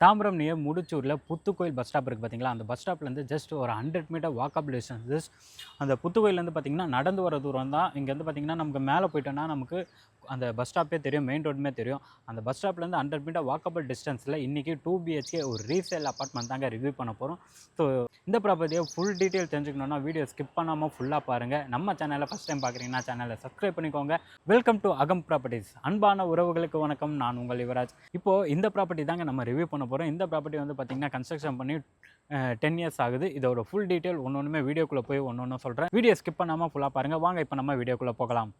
Tambaram near முடிச்சூரில் Puthukovil bus stop இருக்குது பார்த்தீங்களா, அந்த பஸ் ஸ்டாப்லேருந்து ஜஸ்ட் ஒரு 100 மீட்டர் வாக்கபிள் டிஸ்டன்ஸ். அந்த புத்துக்கோயிலேருந்து பார்த்தீங்கன்னா நடந்து வர தூரம் தான். இங்கேருந்து பார்த்தீங்கன்னா நமக்கு மேலே போயிட்டோன்னா நமக்கு அந்த பஸ் ஸ்டாப்பே தெரியும், மெயின் ரோடுமே தெரியும். அந்த பஸ் ஸ்டாப்லேருந்து 100 மீட்டர் வாக்கபிள் டிஸ்டன்ஸில் இன்றைக்கி 2 BHK ஒரு ரீசேல் அப்பார்ட்மெண்ட் தாங்க ரிவ்யூ பண்ண போகிறோம். ஸோ இந்த ப்ராப்பர்ட்டியை ஃபுல் டீட்டெயில் தெரிஞ்சுக்கணுன்னா வீடியோ ஸ்கிப் பண்ணாமல் ஃபுல்லாக பாருங்கள். நம்ம சேனலை ஃபஸ்ட் டைம் பார்க்குறீங்கன்னா சேனலை சப்ஸ்கிரைப் பண்ணிக்கோங்க. வெல்கம் டு அகம் ப்ராப்பர்ட்டிஸ். அன்பான உறவுகளுக்கு வணக்கம், நான் உங்கள் யுவராஜ். இப்போது இந்த ப்ராப்பர்ட்டி தாங்க நம்ம ரிவ்யூ பண்ண போகிறோம். இந்த ப்ராப்பர்ட்டி வந்து பார்த்திங்கன்னா கன்ஸ்ட்ரக்ஷன் பண்ணி 10 இயர்ஸ் ஆகுது. இதோட ஃபுல் டீட்டெயில் ஒன்று வீடியோக்குள்ளே போய் ஒன்று சொல்கிறேன். வீடியோ ஸ்கிப் பண்ணாமல் ஃபுல்லாக பாருங்கள். வாங்க இப்போ நம்ம வீடியோக்குள்ளே போகலாம்.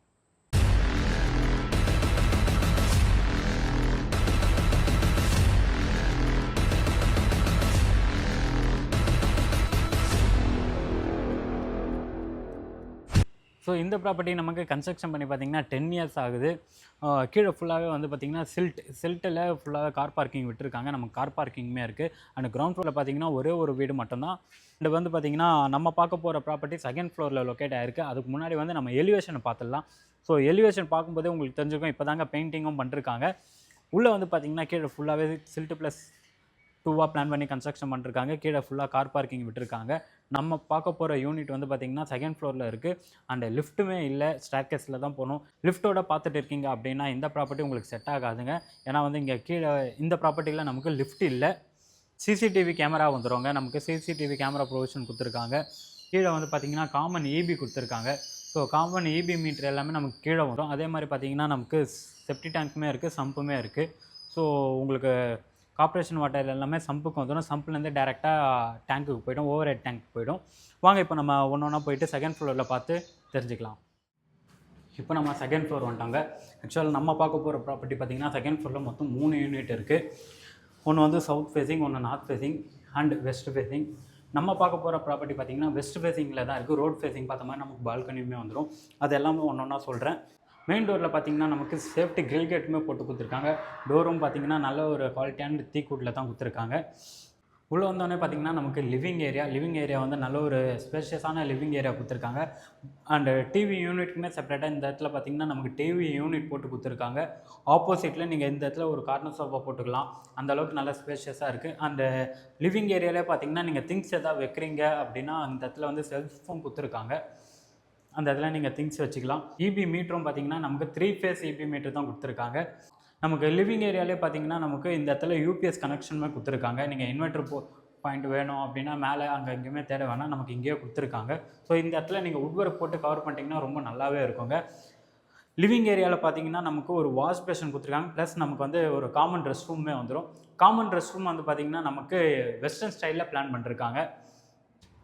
ஸோ இந்த ப்ராப்பர்ட்டி நமக்கு கன்ஸ்ட்ரக்ஷன் பண்ணி பார்த்திங்கன்னா 10 இயர்ஸ் ஆகுது. கீழே ஃபுல்லாகவே வந்து பார்த்திங்கன்னா சில்ட்டில் ஃபுல்லாகவே கார் பார்க்கிங் விட்டுருக்காங்க. நமக்கு கார் பார்க்கிங்குமே இருக்குது. அண்ட் கிரவுண்ட் ஃப்ளோரில் பார்த்திங்கன்னா ஒரே ஒரு வீடு மட்டும்தான். அண்ட் வந்து பார்த்திங்கன்னா நம்ம பார்க்க போகிற ப்ராப்பர்ட்டி செகண்ட் ஃப்ளோரில் லொக்கேட் ஆகிருக்கு. அதுக்கு முன்னாடி வந்து நம்ம எலிவேஷனை பார்த்துடலாம். ஸோ எலிவேஷன் பார்க்கும்போதே உங்களுக்கு தெரிஞ்சுக்கும், இப்போ தாங்க பெயிண்டிங்கும் பண்ணிருக்காங்க. உள்ளே வந்து பார்த்திங்கன்னா கீழே ஃபுல்லாகவே சில்ட்டு ப்ளஸ் 2 பிளான் பண்ணி கன்ஸ்ட்ரக்ஷன் பண்ணிருக்காங்க. கீழே ஃபுல்லாக கார் பார்க்கிங் விட்டுருக்காங்க. நம்ம பார்க்க போகிற யூனிட் வந்து பார்த்திங்கன்னா செகண்ட் ஃப்ளோரில் இருக்குது. அண்ட் லிஃப்ட்டுமே இல்லை, ஸ்டேர்கேஸில் தான் போகணும். லிஃப்ட்டோட பார்த்துட்டு இருக்கீங்க அப்படின்னா இந்த ப்ராப்பர்ட்டி உங்களுக்கு செட் ஆகாதுங்க. ஏன்னா வந்து இங்கே கீழே இந்த ப்ராப்பர்ட்டியில் நமக்கு லிஃப்ட் இல்லை. சிசிடிவி கேமரா வந்துடுவாங்க. நமக்கு சிசிடிவி கேமரா ப்ரொவிஷன் கொடுத்துருக்காங்க. கீழே வந்து பார்த்திங்கன்னா காமன் EB கொடுத்துருக்காங்க. ஸோ காமன் EB மீட்டர் எல்லாமே நமக்கு கீழே வரும். அதே மாதிரி பார்த்திங்கன்னா நமக்கு செப்டி டேங்க்குமே இருக்குது, சம்புமே இருக்குது. ஸோ உங்களுக்கு கார்ப்பரேஷன் வாட்டர் எல்லாமே சம்புக்கு வந்துடும். சம்புலேருந்து டேரெக்டாக டேங்க்குக்கு போய்டும், ஓவர் ஹெட் டேங்க்கு போய்டும். வாங்க இப்போ நம்ம ஒன்றா போயிட்டு செகண்ட் ஃப்ளோரில் பார்த்து தெரிஞ்சுக்கலாம். இப்போ நம்ம செகண்ட் ஃப்ளோர் வந்துட்டாங்க. ஆக்சுவலாக நம்ம பார்க்க போகிற ப்ராப்பர்ட்டி பார்த்திங்கன்னா செகண்ட் ஃப்ளோரில் மொத்தம் 3 யூனிட் இருக்குது. ஒன்று வந்து சவுத் ஃபேஸிங், ஒன்று north facing and west facing. நம்ம பார்க்க போகிற ப்ராப்பர்ட்டி பார்த்திங்கன்னா வெஸ்ட் ஃபேஸிங்கில் தான் இருக்குது. ரோட் ஃபேஸிங் பார்த்த மாதிரி நமக்கு பால்கனியுமே வந்துடும். அது எல்லாமே ஒன்றா சொல்கிறேன். மெயின் டோரில் பார்த்திங்கன்னா நமக்கு சேஃப்டி கிரில் கேட்டுமே போட்டு கொடுத்துருக்காங்க. டோரும் பார்த்திங்கன்னா நல்ல ஒரு குவாலிட்டியான தீக்கூட்டில் தான் கொடுத்துருக்காங்க. உள்ளே வந்தோடனே பார்த்திங்கன்னா நமக்கு லிவிங் ஏரியா வந்து நல்ல ஒரு ஸ்பேஷியஸான லிவிங் ஏரியா கொடுத்துருக்காங்க. அண்டு டிவி யூனிட்டுமே செப்பரேட்டாக இந்த இடத்துல பார்த்திங்கன்னா நமக்கு டிவி யூனிட் போட்டு கொடுத்துருக்காங்க. ஆப்போசிட்டில் நீங்கள் இந்த இடத்துல ஒரு கார்னர் சோஃபா போட்டுக்கலாம். அந்தளவுக்கு நல்ல ஸ்பேஷியஸாக இருக்குது. அந்த லிவிங் ஏரியாவிலே பார்த்திங்கன்னா நீங்கள் திங்ஸ் எதாவது வைக்கிறீங்க அப்படின்னா அந்த இடத்துல வந்து செல்ஃபோன் கொடுத்துருக்காங்க. அந்த இடத்துல நீங்கள் திங்ஸ் வச்சுக்கலாம். EB மீட்டரும் பார்த்திங்கன்னா நமக்கு 3 ஃபேஸ் EB மீட்டர் தான் கொடுத்துருக்காங்க. நமக்கு லிவிங் ஏரியாலே பார்த்திங்கன்னா நமக்கு இந்த இடத்துல UPS கனெக்ஷனுமே கொடுத்துருக்காங்க. நீங்கள் இன்வெர்டர் பாயிண்ட் வேணும் அப்படின்னா மேலே அங்கே எங்கேயுமே தேட வேணாம், நமக்கு இங்கேயே கொடுத்துருக்காங்க. ஸோ இந்த இடத்துல நீங்கள் உட்வொர்க் போட்டு கவர் பண்ணிட்டீங்கன்னா ரொம்ப நல்லாவே இருக்குங்க. லிவிங் ஏரியாவில் பார்த்திங்கன்னா நமக்கு ஒரு வாஷ் பேஷன் கொடுத்துருக்காங்க. ப்ளஸ் நமக்கு வந்து ஒரு காமன் ரெஸ்ட் ரூமே வந்துடும். காமன் ரெஸ்ட் ரூம் வந்து பார்த்திங்கன்னா நமக்கு வெஸ்டர்ன் ஸ்டைலில் பிளான் பண்ணிருக்காங்க.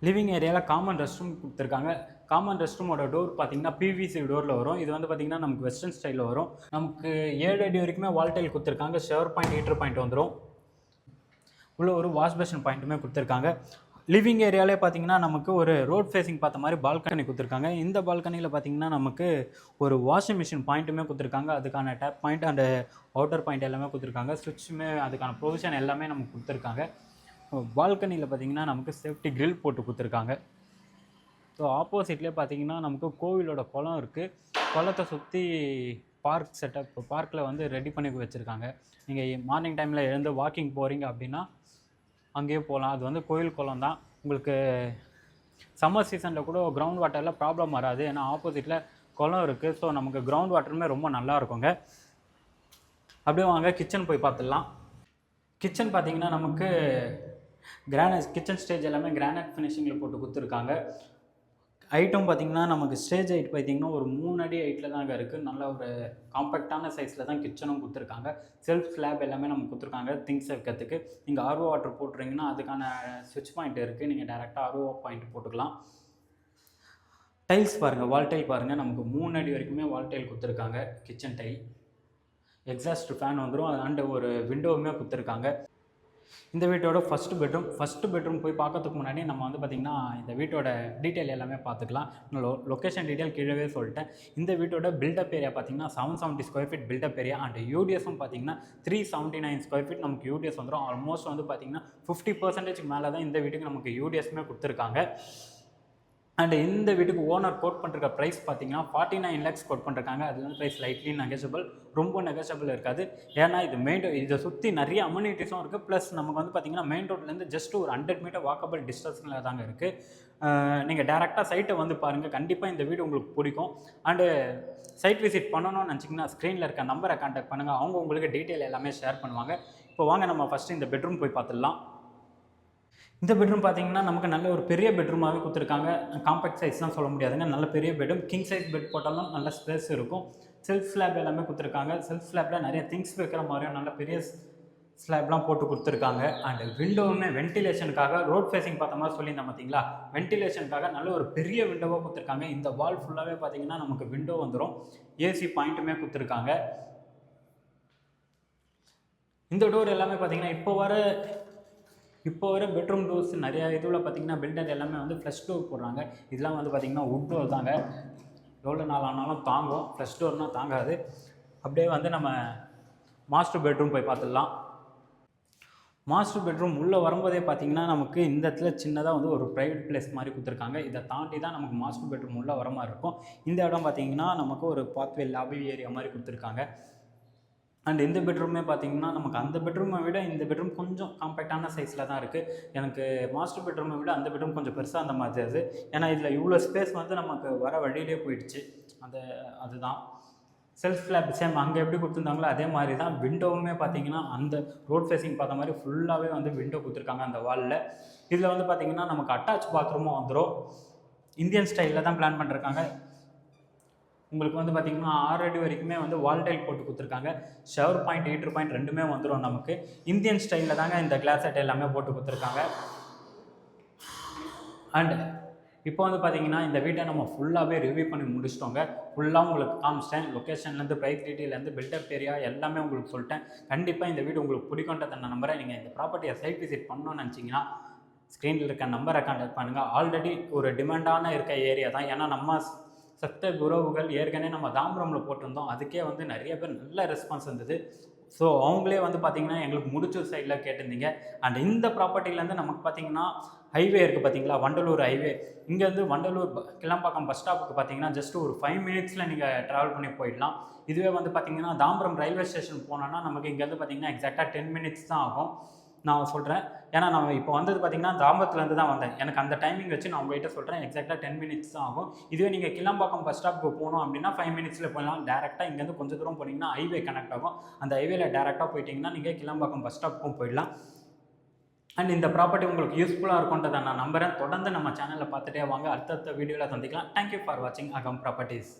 லிவிங் ஏரியாவில் காமன் ரெஸ்ட் ரூம் கொடுத்துருக்காங்க. காமன் ரெஸ்ட் ரூமோட டோர் பார்த்திங்கன்னா PVC டோரில் வரும். இது வந்து பார்த்திங்கன்னா நமக்கு வெஸ்டர்ன் ஸ்டைலில் வரும். நமக்கு 7 அடி வரைக்குமே வால்டைல் கொடுத்துருக்காங்க. ஷவர் பாயிண்ட், ஹீட்டர் பாயிண்ட் வந்துடும். உள்ள ஒரு வாஷ் பேஷன் பாயிண்ட்டுமே கொடுத்துருக்காங்க. லிவிங் ஏரியாவிலே பார்த்திங்கன்னா நமக்கு ஒரு ரோட் ஃபேஸிங் பார்த்த மாதிரி பால்கனி கொடுத்துருக்காங்க. இந்த பால்கனியில் பார்த்திங்கன்னா நமக்கு ஒரு வாஷிங் மிஷின் பாயிண்ட்டுமே கொடுத்துருக்காங்க. அதுக்கான tap point and outer point எல்லாமே கொடுத்துருக்காங்க. ஸ்விட்சுமே அதுக்கான ப்ரொவிஷன் எல்லாமே நமக்கு கொடுத்துருக்காங்க. பால்கனியில் பார்த்திங்கன்னா நமக்கு சேஃப்டி கிரில் போட்டு கொடுத்துருக்காங்க. ஸோ ஆப்போசிட்லேயே பார்த்திங்கன்னா நமக்கு கோவிலோட குளம் இருக்குது. குளத்தை சுற்றி பார்க் செட்டப், பார்க்கில் வந்து ரெடி பண்ணி வச்சுருக்காங்க. நீங்கள் மார்னிங் டைமில் எழுந்து வாக்கிங் போகிறீங்க அப்படின்னா அங்கேயே போகலாம். அது வந்து கோயில் குளம் தான். உங்களுக்கு சம்மர் சீசனில் கூட கிரவுண்ட் வாட்டரில் ப்ராப்ளம் வராது. ஏன்னா ஆப்போசிட்டில் குளம் இருக்குது. ஸோ நமக்கு கிரவுண்ட் வாட்டருமே ரொம்ப நல்லா இருக்குங்க. அப்படியே வாங்க கிச்சன் போய் பார்த்துடலாம். கிச்சன் பார்த்திங்கன்னா நமக்கு கிச்சன் ஸ்டேஜ் எல்லாமே கிரானைட் ஃபினிஷிங்கில் போட்டு கொடுத்துருக்காங்க. ஹைட்டும் பார்த்திங்கன்னா நமக்கு ஸ்டேஜ் ஹைட் பார்த்திங்கன்னா ஒரு 3 அடி ஹைட்டில் தாங்க இருக்குது. நல்ல ஒரு காம்பேக்டான சைஸில் தான் கிச்சனும் கொடுத்துருக்காங்க. செல்ஃப் ஸ்லாப் எல்லாமே நமக்கு கொடுத்துருக்காங்க திங்ஸ் வைக்கிறதுக்கு. நீங்கள் RO வாட்டர் போட்டுறீங்கன்னா அதுக்கான ஸ்விட்ச் பாயிண்ட் இருக்குது. நீங்கள் டேரெக்டாக RO பாயிண்ட் போட்டுக்கலாம். டைல்ஸ் பாருங்கள், வால் டைல் பாருங்கள். நமக்கு 3 அடி வரைக்குமே வால் டைல் கொடுத்துருக்காங்க. கிச்சன் டைல், எக்ஸாஸ்ட் ஃபேன் வந்துடும். அண்டு ஒரு விண்டோவுமே கொடுத்துருக்காங்க. இந்த வீட்டோட ஃபஸ்ட்டு பெட்ரூம் போய் பார்க்கறதுக்கு முன்னாடி நம்ம வந்து பார்த்திங்கன்னா இந்த வீட்டோட டீட்டெயில் எல்லாமே பார்த்துக்கலாம். லொக்கேஷன் டீட்டெயில் கீழே சொல்லிட்டேன். இந்த வீட்டோட பில்டப் ஏரியா பார்த்திங்கன்னா 770 square feet built up area. And யூடிஎஸும் பார்த்திங்கன்னா 379 ஸ்கொயர் ஃபீட் நமக்கு யூடிஎஸ் வந்துடும். ஆல்மோஸ்ட் வந்து பார்த்திங்கன்னா 50% மேலே தான் இந்த வீட்டுக்கு நமக்கு யூடிஎஸ்மே கொடுத்துருக்காங்க. அண்ட் இந்த வீட்டுக்கு ஓனர் கோட் பண்ணுற ப்ரைஸ் பார்த்தீங்கன்னா 49 lakhs கோட் பண்ணிருக்காங்க. அது வந்து ப்ரைஸ் லைட்லி நெகஷபிள், ரொம்ப நெகஷபிள் இருக்காது. ஏன்னா இது இதை சுற்றி நிறைய அம்யூனிட்டிஸும் இருக்குது. ப்ளஸ் நமக்கு வந்து பார்த்தீங்கன்னா மெயின் ரோட்லேருந்து ஜஸ்ட் ஒரு 100 மீட்டர் வாக்கபிள் டிஸ்டன்ஸில் தாங்க இருக்குது. நீங்கள் டேரெக்டாக சைட்டை வந்து பாருங்கள், கண்டிப்பாக இந்த வீடு உங்களுக்கு பிடிக்கும். அண்டு சைட் விசிட் பண்ணணும்னு நினச்சிங்கன்னா ஸ்க்ரீனில் இருக்க நம்பரை கான்டாக்ட் பண்ணுங்கள், அவங்க உங்களுக்கு டீட்டெயில் எல்லாமே ஷேர் பண்ணுவாங்க. இப்போ வாங்க நம்ம ஃபஸ்ட்டு இந்த பெட்ரூம் போய் பார்த்துடலாம். இந்த பெட்ரூம் பார்த்தீங்கன்னா நமக்கு நல்ல ஒரு பெரிய பெட்ரூமாகவே கொடுத்துருக்காங்க. காம்பேக்ட் சைஸ் தான் சொல்ல முடியாதுங்க, நல்ல பெரிய பெட்ரூம். கிங் சைஸ் பெட் போட்டாலும் நல்ல ஸ்பேஸ் இருக்கும். செல்ஃப் ஸ்லாப் எல்லாமே கொடுத்துருக்காங்க. செல்ஃப் ஸ்லாப்பில் நிறைய திங்ஸ் வைக்கிற மாதிரியும் நல்ல பெரிய ஸ்லாப்லாம் போட்டு கொடுத்துருக்காங்க. அண்ட் விண்டோவுமே வென்டிலேஷனுக்காக ரோட் ஃபேஸிங் பார்த்த மாதிரி சொல்லியிருந்தேன் பார்த்தீங்களா, வென்டிலேஷனுக்காக நல்ல ஒரு பெரிய விண்டோவாக கொடுத்துருக்காங்க. இந்த வால் ஃபுல்லாகவே பார்த்தீங்கன்னா நமக்கு விண்டோ வந்துடும். ஏசி பாயிண்ட்டுமே கொடுத்துருக்காங்க. இந்த டோர் எல்லாமே பார்த்தீங்கன்னா இப்போ வர பெட்ரூம் டோர்ஸ் நிறையா இதில் பார்த்தீங்கன்னா பில்டர் எல்லாமே வந்து ஃப்ளஷ் டோர் போடுறாங்க. இதெல்லாம் வந்து பார்த்திங்கன்னா வுட் டோர் தாங்க. எவ்வளோ நாள் ஆனாலும் தாங்கும், ஃப்ளஷ் டோர்னால் தாங்காது. அப்படியே வந்து நம்ம மாஸ்டர் பெட்ரூம் போய் பார்த்துடலாம். மாஸ்டர் பெட்ரூம் உள்ளே வரும்போதே பார்த்திங்கன்னா நமக்கு இந்த இடத்துல சின்னதாக வந்து ஒரு ப்ரைவேட் பிளேஸ் மாதிரி கொடுத்துருக்காங்க. இதை தாண்டி தான் நமக்கு மாஸ்டர் பெட்ரூம் உள்ளே வர மாதிரி இருக்கும். இந்த இடம் பார்த்திங்கன்னா நமக்கு ஒரு பாத்வே லாபி ஏரியா மாதிரி கொடுத்துருக்காங்க. அண்ட் இந்த பெட்ரூமே பார்த்தீங்கன்னா நமக்கு அந்த பெட்ரூமை விட இந்த பெட்ரூம் கொஞ்சம் காம்பேக்டான சைஸில் தான் இருக்குது. எனக்கு மாஸ்டர் பெட்ரூமை விட அந்த பெட்ரூம் கொஞ்சம் பெருசாக அந்த மாதிரி அது. ஏன்னா இதில் இவ்வளோ ஸ்பேஸ் வந்து நமக்கு வர வழியிலே போயிடுச்சு. அதுதான் செல்ஃப் ஸ்லாப் சேம் அங்கே எப்படி கொடுத்துருந்தாங்களோ அதே மாதிரி தான். விண்டோவுமே பார்த்தீங்கன்னா அந்த ரோட் ஃபேஸிங் பார்த்த மாதிரி ஃபுல்லாகவே வந்து விண்டோ கொடுத்துருக்காங்க அந்த வாலில். இதில் வந்து பார்த்திங்கன்னா நமக்கு அட்டாச் பாத்ரூமும் வந்துடும். இந்தியன் ஸ்டைலில் தான் பிளான் பண்ணிருக்காங்க. உங்களுக்கு வந்து பார்த்திங்கன்னா 6 அடி வரைக்குமே வந்து வால் டைல் போட்டு கொடுத்துருக்காங்க. ஷவர் பாயிண்ட், ஹீட்டர் பாயிண்ட் ரெண்டுமே வந்துடும் நமக்கு. இந்தியன் ஸ்டைலில் தாங்க இந்த கிளாஸ் செட் எல்லாமே போட்டு கொடுத்துருக்காங்க. அண்ட் இப்போ வந்து பார்த்திங்கன்னா இந்த வீட்டை நம்ம ஃபுல்லாகவே ரிவ்யூ பண்ணி முடிச்சிட்டோங்க. ஃபுல்லாக உங்களுக்கு காமிச்சிட்டேன். லொக்கேஷன்லேருந்து ப்ரைஸ் டீட்டெயிலேருந்து பில்டப் ஏரியா எல்லாமே உங்களுக்கு சொல்லிட்டேன். கண்டிப்பாக இந்த வீடு உங்களுக்கு பிடிக்குன்றதை நான் நம்புறேன். நீங்கள் இந்த ப்ராப்பர்ட்டியை சைட் விசிட் பண்ணணும்னு நினச்சிங்கன்னா ஸ்க்ரீனில் இருக்க நம்பரை கான்டாக்ட் பண்ணுங்கள். ஆல்ரெடி ஒரு டிமாண்டான இருக்க ஏரியா தான். ஏன்னா நம்ம சத்த உறவுகள் ஏற்கனவே நம்ம தாம்பரமில் போட்டிருந்தோம். அதுக்கே வந்து நிறைய பேர் நல்ல ரெஸ்பான்ஸ் இருந்தது. ஸோ அவங்களே வந்து பார்த்திங்கன்னா எங்களுக்கு முடிச்சூர் சைடில் கேட்டிருந்தீங்க. அண்ட் இந்த ப்ராப்பர்ட்டிலேருந்து நமக்கு பார்த்திங்கன்னா ஹைவே இருக்குது பார்த்தீங்களா, வண்டலூர் ஹைவே. இங்கேருந்து வண்டலூர் கிளம்பாக்கம் பஸ் ஸ்டாப்புக்கு பார்த்திங்கன்னா ஜஸ்ட் ஒரு 5 minutesல நீங்கள் ட்ராவல் பண்ணி போயிடலாம். இதுவே வந்து பார்த்திங்கன்னா தாம்பரம் ரயில்வே ஸ்டேஷன் போனோன்னா நமக்கு இங்கேருந்து பார்த்திங்கன்னா எக்ஸாக்டாக 10 minutes தான் ஆகும். நான் சொல்கிறேன், ஏன்னா நான் இப்போ வந்தது பார்த்திங்கன்னா தாம்பரத்துலேருந்து தான் வந்தேன். எனக்கு அந்த டைமிங் வச்சு நான் உங்கள்கிட்ட சொல்கிறேன். எக்ஸாக்டாக 10 minutes தான் ஆகும். இதுவே நீங்கள் கிளம்பாக்கம் பஸ் ஸ்டாப்புக்கு போகணும் அப்படின்னா 5 minutesல போயிடலாம். டேரெக்டாக இங்கேருந்து கொஞ்சம் தூரம் போனீங்கன்னா ஹைவே கனெக்ட் ஆகும். அந்த ஹைவேல டேரெக்டாக போயிட்டீங்கன்னா நீங்கள் கிளம்பாக்கம் பஸ் ஸ்டாப்புக்கும் போயிடலாம். அண்ட் இந்த ப்ராப்பர்ட்டி உங்களுக்கு யூஸ்ஃபுல்லாக இருக்கும்ன்றதை நான் நம்புகிறேன். தொடர்ந்து நம்ம சேனலில் பார்த்துட்டே வாங்க. அடுத்தடுத்த வீடியோவில் சந்திக்கலாம். தேங்க்யூ ஃபார் வாட்சிங் அகம் ப்ராப்பர்ட்டிஸ்.